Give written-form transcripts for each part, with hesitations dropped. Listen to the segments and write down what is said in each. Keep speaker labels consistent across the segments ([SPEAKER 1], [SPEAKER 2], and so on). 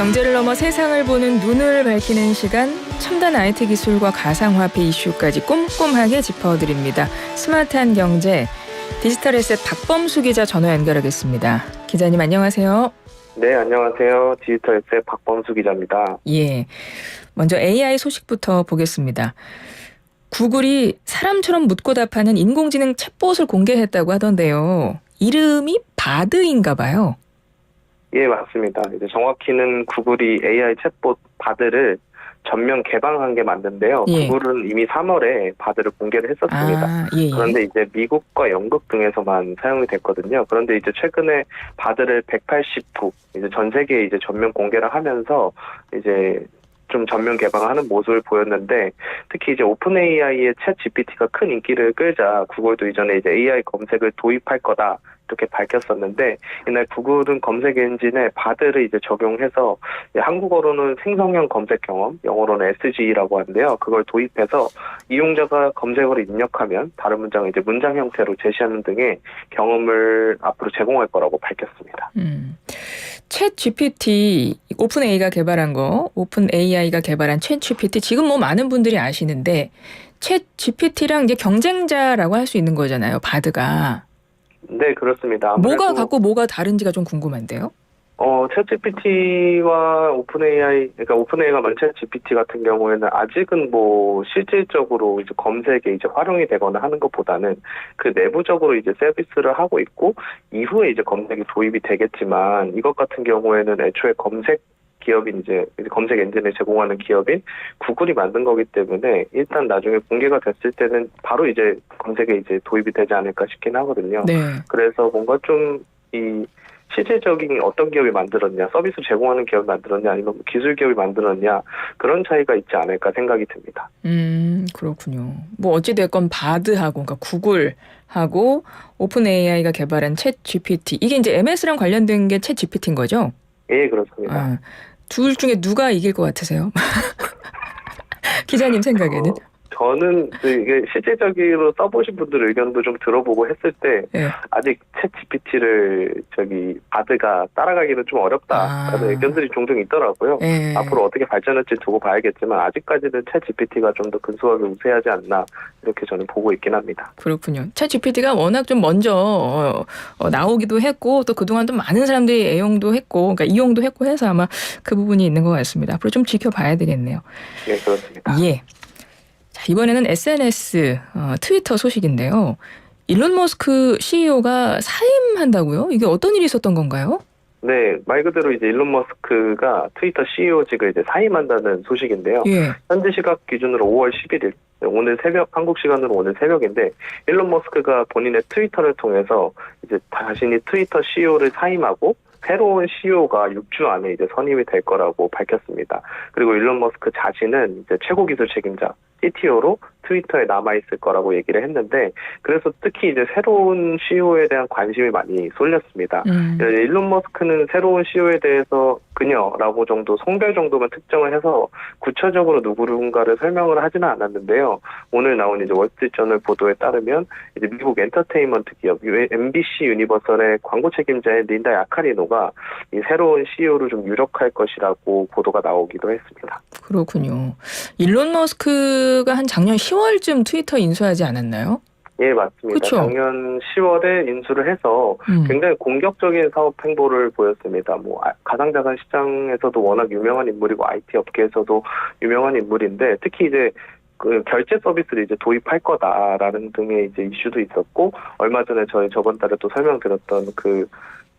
[SPEAKER 1] 경제를 넘어 세상을 보는 눈을 밝히는 시간, 첨단 IT 기술과 가상화폐 이슈까지 꼼꼼하게 짚어드립니다. 스마트한 경제, 디지털 에셋 박범수 기자 전화 연결하겠습니다. 기자님 안녕하세요.
[SPEAKER 2] 네, 안녕하세요. 디지털 에셋 박범수 기자입니다.
[SPEAKER 1] 예, 먼저 AI 소식부터 보겠습니다. 구글이 사람처럼 묻고 답하는 인공지능 챗봇을 공개했다고 하던데요. 이름이 바드인가 봐요.
[SPEAKER 2] 예, 맞습니다. 이제 정확히는 구글이 AI 챗봇 바드를 전면 개방한 게 맞는데요.
[SPEAKER 1] 예.
[SPEAKER 2] 구글은 이미 3월에 바드를 공개를 했었습니다.
[SPEAKER 1] 예.
[SPEAKER 2] 그런데 이제 미국과 영국 등에서만 사용이 됐거든요. 그런데 이제 최근에 바드를 180국 이제 전 세계에 이제 전면 공개를 하면서 이제 좀 전면 개방하는 모습을 보였는데, 특히 이제 오픈 AI의 챗 GPT가 큰 인기를 끌자 구글도 이전에 이제 AI 검색을 도입할 거다 이렇게 밝혔었는데, 이날 구글은 검색 엔진에 바드를 이제 적용해서 한국어로는 생성형 검색 경험, 영어로는 SG라고 하는데요. 그걸 도입해서 이용자가 검색어를 입력하면 다른 문장을 이제 문장 형태로 제시하는 등의 경험을 앞으로 제공할 거라고 밝혔습니다.
[SPEAKER 1] 챗 GPT, 오픈 AI가 개발한 거, 오픈 AI가 개발한 챗 GPT, 지금 뭐 많은 분들이 아시는데 챗 GPT랑 이제 경쟁자라고 할 수 있는 거잖아요, 바드가.
[SPEAKER 2] 네, 그렇습니다.
[SPEAKER 1] 뭐가 갖고 뭐가 다른지가 좀 궁금한데요.
[SPEAKER 2] 챗 GPT와 오픈 AI, 그러니까 오픈 AI가 만든 챗 GPT 같은 경우에는 아직은 뭐 실질적으로 이제 검색에 이제 활용이 되거나 하는 것보다는 그 내부적으로 이제 서비스를 하고 있고, 이후에 이제 검색이 도입이 되겠지만, 이것 같은 경우에는 애초에 검색 기업인 이제 검색 엔진을 제공하는 기업인 구글이 만든 거기 때문에 일단 나중에 공개가 됐을 때는 바로 이제 검색에 이제 도입이 되지 않을까 싶긴 하거든요.
[SPEAKER 1] 네.
[SPEAKER 2] 그래서 뭔가 좀 이 실질적인 어떤 기업이 만들었냐, 서비스 제공하는 기업이 만들었냐, 아니면 기술 기업이 만들었냐, 그런 차이가 있지 않을까 생각이 듭니다.
[SPEAKER 1] 그렇군요. 뭐 어찌됐건 바드하고, 그러니까 구글하고 오픈 AI가 개발한 챗 GPT, 이게 이제 MS랑 관련된 게 챗 GPT인 거죠?
[SPEAKER 2] 예, 그렇습니다.
[SPEAKER 1] 둘 중에 누가 이길 것 같으세요? 기자님 생각에는?
[SPEAKER 2] 저는 이게 실질적으로 써보신 분들 의견도 좀 들어보고 했을 때,
[SPEAKER 1] 네.
[SPEAKER 2] 아직 챗 GPT를 바드가 따라가기는 좀 어렵다라는 의견들이 종종 있더라고요.
[SPEAKER 1] 네.
[SPEAKER 2] 앞으로 어떻게 발전할지 두고 봐야겠지만 아직까지는 챗 GPT가 좀 더 근소하게 우세하지 않나, 이렇게 저는 보고 있긴 합니다.
[SPEAKER 1] 그렇군요. 챗 GPT가 워낙 좀 먼저 나오기도 했고, 또 그동안 또 많은 사람들이 애용도 했고, 그러니까 이용도 했고 해서 아마 그 부분이 있는 것 같습니다. 앞으로 좀 지켜봐야 되겠네요.
[SPEAKER 2] 네, 그렇습니다.
[SPEAKER 1] 예. 자, 이번에는 SNS, 트위터 소식인데요. 일론 머스크 CEO가 사임한다고요? 이게 어떤 일이 있었던 건가요?
[SPEAKER 2] 네, 말 그대로 이제 일론 머스크가 트위터 CEO직을 이제 사임한다는 소식인데요.
[SPEAKER 1] 예.
[SPEAKER 2] 현지 시각 기준으로 5월 11일, 오늘 새벽, 한국 시간으로 오늘 새벽인데, 일론 머스크가 본인의 트위터를 통해서 이제 자신이 트위터 CEO를 사임하고 새로운 CEO가 6주 안에 이제 선임이 될 거라고 밝혔습니다. 그리고 일론 머스크 자신은 이제 최고 기술 책임자, CTO로 트위터에 남아있을 거라고 얘기를 했는데, 그래서 특히 이제 새로운 CEO에 대한 관심이 많이 쏠렸습니다. 일론 머스크는 새로운 CEO에 대해서 그녀라고 정도, 성별 정도만 특정을 해서 구체적으로 누군가를 설명을 하지는 않았는데요. 오늘 나온 이제 월스트리트저널 보도에 따르면 이제 미국 엔터테인먼트 기업 MBC 유니버설의 광고 책임자인 린다 야카리노가 이 새로운 CEO를 좀 유력할 것이라고 보도가 나오기도 했습니다.
[SPEAKER 1] 그렇군요. 일론 머스크가 한 작년 10월쯤 트위터 인수하지 않았나요?
[SPEAKER 2] 예, 맞습니다.
[SPEAKER 1] 그쵸?
[SPEAKER 2] 작년 10월에 인수를 해서 굉장히 공격적인 사업 행보를 보였습니다. 뭐 가상자산 시장에서도 워낙 유명한 인물이고 IT 업계에서도 유명한 인물인데, 특히 이제 그 결제 서비스를 이제 도입할 거다라는 등의 이제 이슈도 있었고, 얼마 전에 저번 달에 또 설명드렸던 그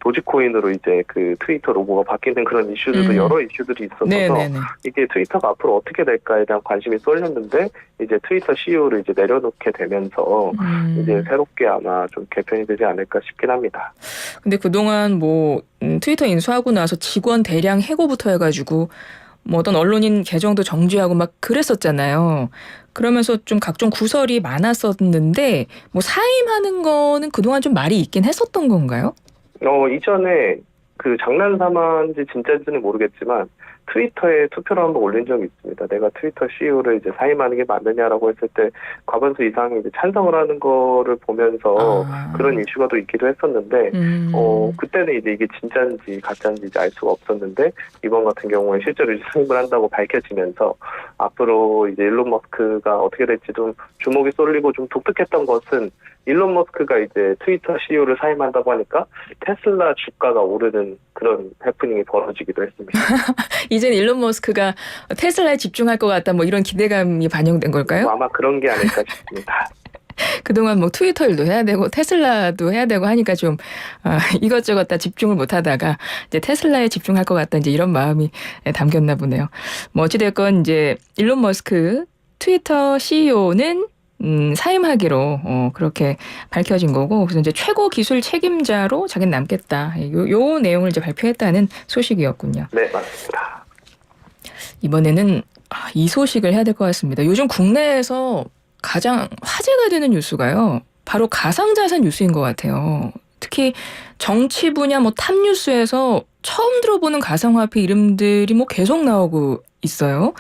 [SPEAKER 2] 도지코인으로 이제 그 트위터 로고가 바뀌는 그런 이슈들도 여러 이슈들이 있어서
[SPEAKER 1] 네네네.
[SPEAKER 2] 이게 트위터가 앞으로 어떻게 될까에 대한 관심이 쏠렸는데, 이제 트위터 CEO를 이제 내려놓게 되면서 이제 새롭게 아마 좀 개편이 되지 않을까 싶긴 합니다.
[SPEAKER 1] 근데 그동안 뭐 트위터 인수하고 나서 직원 대량 해고부터 해가지고 뭐 어떤 언론인 계정도 정지하고 막 그랬었잖아요. 그러면서 좀 각종 구설이 많았었는데, 뭐 사임하는 거는 그동안 좀 말이 있긴 했었던 건가요?
[SPEAKER 2] 이전에 그 장난삼아인지 진짜인지는 모르겠지만 트위터에 투표를 한번 올린 적이 있습니다. 내가 트위터 CEO를 이제 사임하는 게 맞느냐라고 했을 때 과반수 이상이 이제 찬성을 하는 거를 보면서 그런 이슈가 또 있기도 했었는데, 그때는 이제 이게 진짜인지 가짜인지 이제 알 수가 없었는데, 이번 같은 경우에 실제로 이제 사임을 한다고 밝혀지면서 앞으로 이제 일론 머스크가 어떻게 될지 좀 주목이 쏠리고 좀 독특했던 것은 일론 머스크가 이제 트위터 CEO를 사임한다고 하니까 테슬라 주가가 오르는 그런 해프닝이 벌어지기도 했습니다.
[SPEAKER 1] 이제는 일론 머스크가 테슬라에 집중할 것 같다 뭐 이런 기대감이 반영된 걸까요?
[SPEAKER 2] 아마 그런 게 아닐까 싶습니다.
[SPEAKER 1] 그동안 뭐 트위터 일도 해야 되고 테슬라도 해야 되고 하니까 좀 이것저것 다 집중을 못하다가 이제 테슬라에 집중할 것 같다 이제 이런 마음이 담겼나 보네요. 뭐 어찌됐건 이제 일론 머스크 트위터 CEO는 사임하기로 그렇게 밝혀진 거고, 그래서 이제 최고 기술 책임자로 자기는 남겠다. 요 내용을 이제 발표했다는 소식이었군요.
[SPEAKER 2] 네, 맞습니다.
[SPEAKER 1] 이번에는 이 소식을 해야 될 것 같습니다. 요즘 국내에서 가장 화제가 되는 뉴스가요, 바로 가상자산 뉴스인 것 같아요. 특히 정치 분야 뭐 탑 뉴스에서 처음 들어보는 가상화폐 이름들이 뭐 계속 나오고 있어요.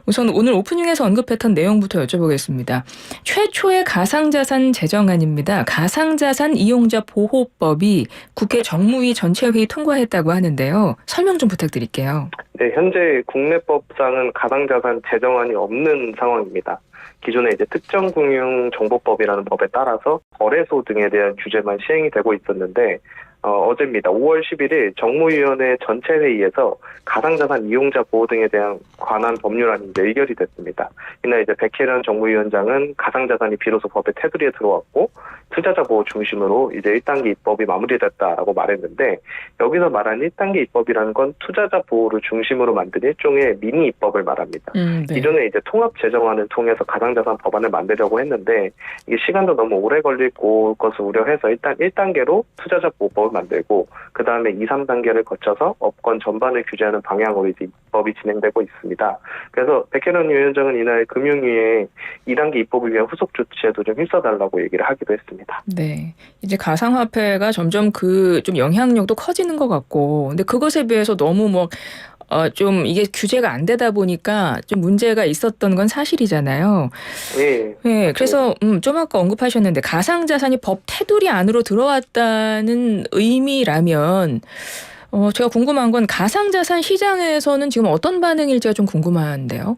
[SPEAKER 1] 우선 오늘 오프닝에서 언급했던 내용부터 여쭤보겠습니다. 최초의 가상자산 제정안입니다. 가상자산 이용자 보호법이 국회 정무위 전체회의 통과했다고 하는데요. 설명 좀 부탁드릴게요.
[SPEAKER 2] 네, 현재 국내법상은 가상자산 제정안이 없는 상황입니다. 기존에 이제 특정금융정보법이라는 법에 따라서 거래소 등에 대한 규제만 시행이 되고 있었는데, 어제입니다. 5월 11일 정무위원회 전체 회의에서 가상자산 이용자 보호 등에 대한 관한 법률안이 이제 의결이 됐습니다. 이날 이제 백혜련 정무위원장은 가상자산이 비로소 법의 테두리에 들어왔고 투자자 보호 중심으로 이제 1단계 입법이 마무리됐다라고 말했는데, 여기서 말하는 1단계 입법이라는 건 투자자 보호를 중심으로 만든 일종의 미니 입법을 말합니다.
[SPEAKER 1] 네.
[SPEAKER 2] 기존에 이제 통합 제정안을 통해서 가상자산 법안을 만들려고 했는데 이게 시간도 너무 오래 걸릴 것을 우려해서 일단 1단계로 투자자 보호법을 만들고 그 다음에 2, 3단계를 거쳐서 업권 전반을 규제하는 방향으로 이제 입법이 진행되고 있습니다. 그래서 백혜련 위원장은 이날 금융위에 2단계 입법을 위한 후속 조치에도 좀 힘써달라고 얘기를 하기도 했습니다.
[SPEAKER 1] 네, 이제 가상화폐가 점점 좀 영향력도 커지는 것 같고, 근데 그것에 비해서 너무 좀 이게 규제가 안 되다 보니까 좀 문제가 있었던 건 사실이잖아요.
[SPEAKER 2] 네.
[SPEAKER 1] 네, 그래서 좀 아까 언급하셨는데 가상자산이 법 테두리 안으로 들어왔다는 의미라면 제가 궁금한 건 가상자산 시장에서는 지금 어떤 반응일지가 좀 궁금한데요.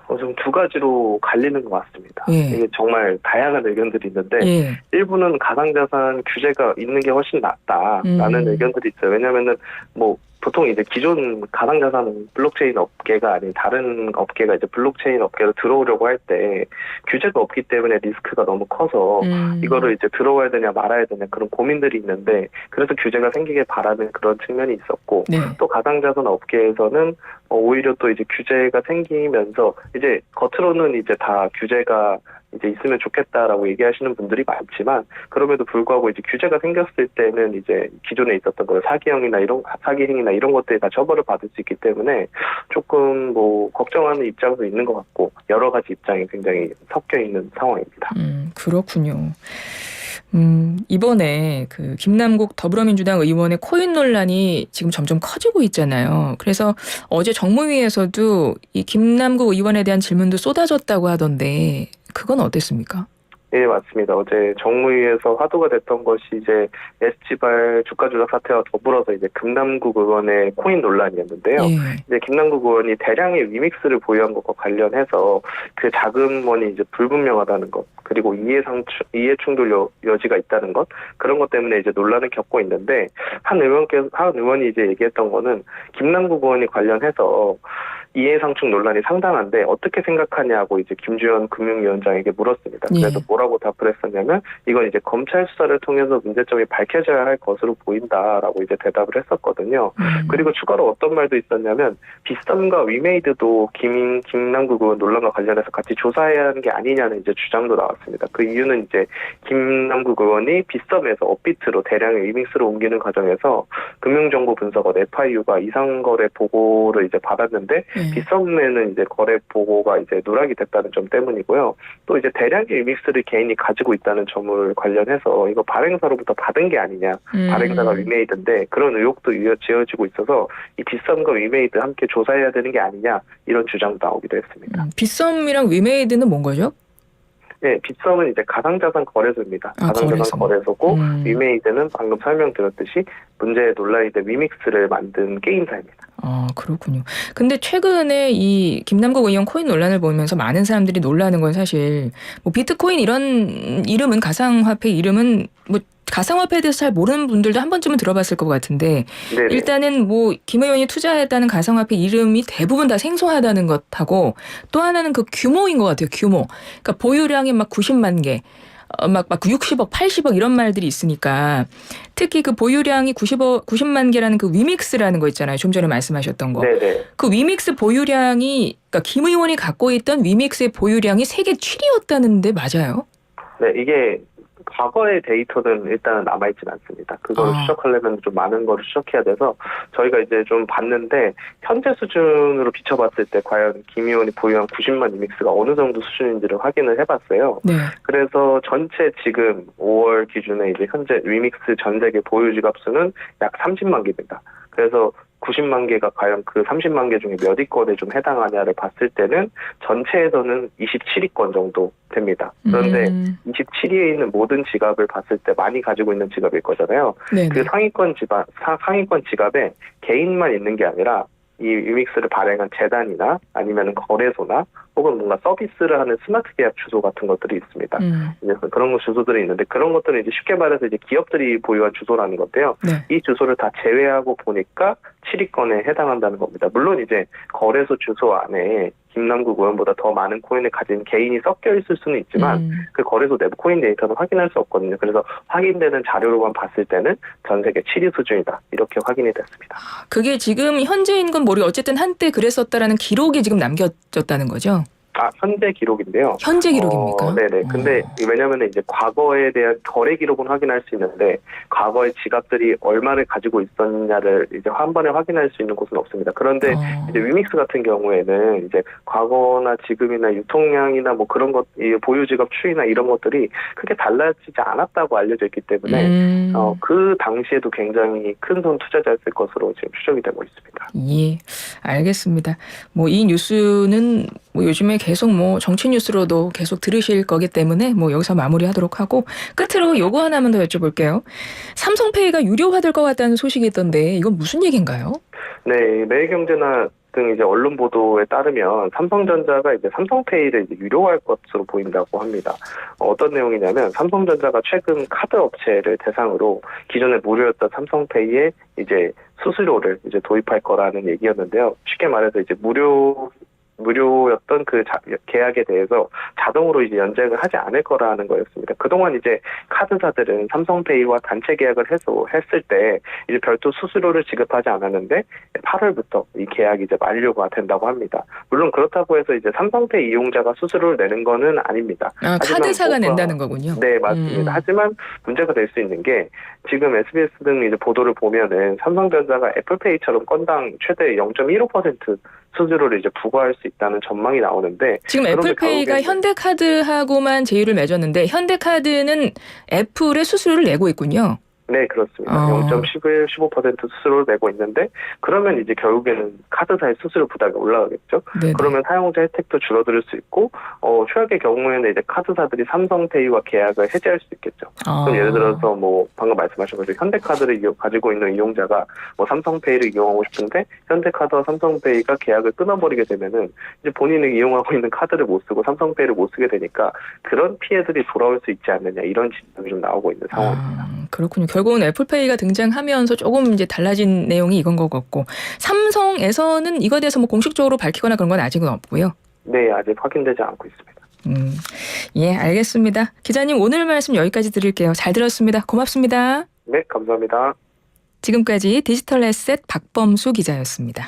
[SPEAKER 2] 좀 두 가지로 갈리는 것 같습니다.
[SPEAKER 1] 예.
[SPEAKER 2] 이게 정말 다양한 의견들이 있는데
[SPEAKER 1] 예.
[SPEAKER 2] 일부는 가상자산 규제가 있는 게 훨씬 낫다라는 의견들이 있어요. 왜냐하면은 보통 이제 기존 가상자산 블록체인 업계가 아닌 다른 업계가 이제 블록체인 업계로 들어오려고 할 때 규제가 없기 때문에 리스크가 너무 커서 이거를 이제 들어와야 되냐 말아야 되냐 그런 고민들이 있는데, 그래서 규제가 생기길 바라는 그런 측면이 있었고,
[SPEAKER 1] 네.
[SPEAKER 2] 또 가상자산 업계에서는 오히려 또 이제 규제가 생기면서 이제 겉으로는 이제 다 규제가 이제 있으면 좋겠다라고 얘기하시는 분들이 많지만, 그럼에도 불구하고 이제 규제가 생겼을 때는 이제 기존에 있었던 그런 사기 행위나 이런 것들이 다 처벌을 받을 수 있기 때문에 조금 걱정하는 입장도 있는 것 같고, 여러 가지 입장이 굉장히 섞여 있는 상황입니다.
[SPEAKER 1] 그렇군요. 이번에 그 김남국 더불어민주당 의원의 코인 논란이 지금 점점 커지고 있잖아요. 그래서 어제 정무위에서도 이 김남국 의원에 대한 질문도 쏟아졌다고 하던데 그건 어땠습니까?
[SPEAKER 2] 예, 맞습니다. 어제 정무위에서 화두가 됐던 것이 이제 SG발 주가 조작 사태와 더불어서 이제 김남국 의원의 코인 논란이었는데요.
[SPEAKER 1] 예.
[SPEAKER 2] 이제 김남국 의원이 대량의 위믹스를 보유한 것과 관련해서 그 자금원이 이제 불분명하다는 것, 그리고 이해 충돌 여지가 있다는 것, 그런 것 때문에 이제 논란을 겪고 있는데, 한 의원이 이제 얘기했던 거는 김남국 의원이 관련해서 이해상충 논란이 상당한데 어떻게 생각하냐고 이제 김주현 금융위원장에게 물었습니다. 그래서 뭐라고 답을 했었냐면, 이건 이제 검찰 수사를 통해서 문제점이 밝혀져야 할 것으로 보인다라고 이제 대답을 했었거든요. 그리고 추가로 어떤 말도 있었냐면, 빗썸과 위메이드도 김남국 의원 논란과 관련해서 같이 조사해야 하는 게 아니냐는 이제 주장도 나왔습니다. 그 이유는 이제 김남국 의원이 빗썸에서 업비트로 대량의 위믹스를 옮기는 과정에서 금융정보 분석원 FIU가 이상거래 보고를 이제 받았는데
[SPEAKER 1] 네.
[SPEAKER 2] 빗썸에는 이제 거래 보고가 이제 누락이 됐다는 점 때문이고요. 또 이제 대량의 위믹스를 개인이 가지고 있다는 점을 관련해서 이거 발행사로부터 받은 게 아니냐, 발행사가 위메이드인데 그런 의혹도 지어지고 있어서 이 빗썸과 위메이드 함께 조사해야 되는 게 아니냐 이런 주장도 나오기도 했습니다.
[SPEAKER 1] 빗썸이랑 위메이드는 뭔 거죠?
[SPEAKER 2] 네, 빗썸은 이제 가상자산 거래소입니다. 가상자산 거래소고 위메이드는 방금 설명드렸듯이 문제에 논란이 된 위믹스를 만든 게임사입니다.
[SPEAKER 1] 그렇군요. 근데 최근에 이 김남국 의원 코인 논란을 보면서 많은 사람들이 놀라는 건 사실 뭐 비트코인 이런 이름은 가상화폐 이름은 뭐 가상화폐에 대해서 잘 모르는 분들도 한 번쯤은 들어봤을 것 같은데
[SPEAKER 2] 네네.
[SPEAKER 1] 일단은 뭐 김 의원이 투자했다는 가상화폐 이름이 대부분 다 생소하다는 것하고 또 하나는 그 규모인 것 같아요. 규모. 그러니까 보유량이 막 90만 개. 막 60억, 80억 이런 말들이 있으니까 특히 그 보유량이 90만 개라는 그 위믹스라는 거 있잖아요. 좀 전에 말씀하셨던 거.
[SPEAKER 2] 네네.
[SPEAKER 1] 그 위믹스 보유량이 그러니까 김 의원이 갖고 있던 위믹스의 보유량이 세계 7위였다는데 맞아요?
[SPEAKER 2] 네, 이게 과거의 데이터는 일단 남아있진 않습니다. 그걸 추적하려면 좀 많은 거를 추적해야 돼서 저희가 이제 좀 봤는데 현재 수준으로 비춰봤을 때 과연 김 의원이 보유한 90만 위믹스가 어느 정도 수준인지를 확인을 해봤어요.
[SPEAKER 1] 네.
[SPEAKER 2] 그래서 전체 지금 5월 기준에 이제 현재 위믹스 전 세계 보유 지갑 수는 약 30만 개입니다. 그래서 90만 개가 과연 그 30만 개 중에 몇 위권에 좀 해당하냐를 봤을 때는 전체에서는 27위권 정도 됩니다. 그런데 27위에 있는 모든 지갑을 봤을 때 많이 가지고 있는 지갑일 거잖아요.
[SPEAKER 1] 네네.
[SPEAKER 2] 그 상위권 지갑에 개인만 있는 게 아니라 이 위믹스를 발행한 재단이나 아니면 거래소나 혹은 뭔가 서비스를 하는 스마트 계약 주소 같은 것들이 있습니다. 그런 주소들이 있는데 그런 것들은 이제 쉽게 말해서 이제 기업들이 보유한 주소라는 건데요.
[SPEAKER 1] 네.
[SPEAKER 2] 이 주소를 다 제외하고 보니까 7위권에 해당한다는 겁니다. 물론 이제 거래소 주소 안에 김남국 의원보다 더 많은 코인을 가진 개인이 섞여 있을 수는 있지만 그 거래소 내부 코인 데이터는 확인할 수 없거든요. 그래서 확인되는 자료로만 봤을 때는 전 세계 7위 수준이다. 이렇게 확인이 됐습니다.
[SPEAKER 1] 그게 지금 현재인 건 모르고 어쨌든 한때 그랬었다라는 기록이 지금 남겨졌다는 거죠?
[SPEAKER 2] 현재 기록인데요.
[SPEAKER 1] 현재 기록입니까?
[SPEAKER 2] 네네. 근데 왜냐면 이제 과거에 대한 거래 기록은 확인할 수 있는데 과거의 지갑들이 얼마를 가지고 있었냐를 이제 한 번에 확인할 수 있는 곳은 없습니다. 그런데 이제 위믹스 같은 경우에는 이제 과거나 지금이나 유통량이나 뭐 그런 것, 보유 지갑 추이나 이런 것들이 크게 달라지지 않았다고 알려져 있기 때문에 그 당시에도 굉장히 큰 돈 투자자였을 것으로 지금 추정이 되고 있습니다.
[SPEAKER 1] 예, 알겠습니다. 뭐 이 뉴스는 뭐 요즘에 계속 뭐 정치 뉴스로도 계속 들으실 거기 때문에 뭐 여기서 마무리하도록 하고 끝으로 요거 하나만 더 여쭤볼게요. 삼성페이가 유료화될 것 같다는 소식이 있던데 이건 무슨 얘기인가요?
[SPEAKER 2] 네, 매일경제나 등 이제 언론 보도에 따르면 삼성전자가 이제 삼성페이를 이제 유료화할 것으로 보인다고 합니다. 어떤 내용이냐면 삼성전자가 최근 카드 업체를 대상으로 기존에 무료였던 삼성페이에 이제 수수료를 이제 도입할 거라는 얘기였는데요. 쉽게 말해서 이제 무료였던 그 계약에 대해서 자동으로 이제 연장을 하지 않을 거라는 거였습니다. 그동안 이제 카드사들은 삼성페이와 단체 계약을 했을 때 이제 별도 수수료를 지급하지 않았는데 8월부터 이 계약이 이제 만료가 된다고 합니다. 물론 그렇다고 해서 이제 삼성페이 이용자가 수수료를 내는 거는 아닙니다.
[SPEAKER 1] 카드사가 낸다는 거군요.
[SPEAKER 2] 네, 맞습니다. 하지만 문제가 될 수 있는 게 지금 SBS 등 이제 보도를 보면은 삼성전자가 애플페이처럼 건당 최대 0.15% 수수료를 이제 부과할 수 있다는 전망이 나오는데
[SPEAKER 1] 지금 애플페이가 현대카드하고만 제휴를 맺었는데 현대카드는 애플의 수수료를 내고 있군요.
[SPEAKER 2] 네, 그렇습니다. 0.11, 15% 수수료를 내고 있는데 그러면 이제 결국에는 카드사의 수수료 부담이 올라가겠죠. 네네. 그러면 사용자 혜택도 줄어들 수 있고 최악의 경우에는 이제 카드사들이 삼성페이와 계약을 해지할 수 있겠죠. 그럼 예를 들어서 뭐 방금 말씀하신 것처럼 현대카드를 가지고 있는 이용자가 뭐 삼성페이를 이용하고 싶은데 현대카드와 삼성페이가 계약을 끊어버리게 되면은 이제 본인이 이용하고 있는 카드를 못 쓰고 삼성페이를 못 쓰게 되니까 그런 피해들이 돌아올 수 있지 않느냐 이런 지적이 좀 나오고 있는 상황입니다.
[SPEAKER 1] 그렇군요. 결국은 애플페이가 등장하면서 조금 이제 달라진 내용이 이건 것 같고 삼성에서는 이거에 대해서 뭐 공식적으로 밝히거나 그런 건 아직은 없고요.
[SPEAKER 2] 네, 아직 확인되지 않고 있습니다.
[SPEAKER 1] 예, 알겠습니다. 기자님 오늘 말씀 여기까지 드릴게요. 잘 들었습니다. 고맙습니다.
[SPEAKER 2] 네, 감사합니다.
[SPEAKER 1] 지금까지 디지털 에셋 박범수 기자였습니다.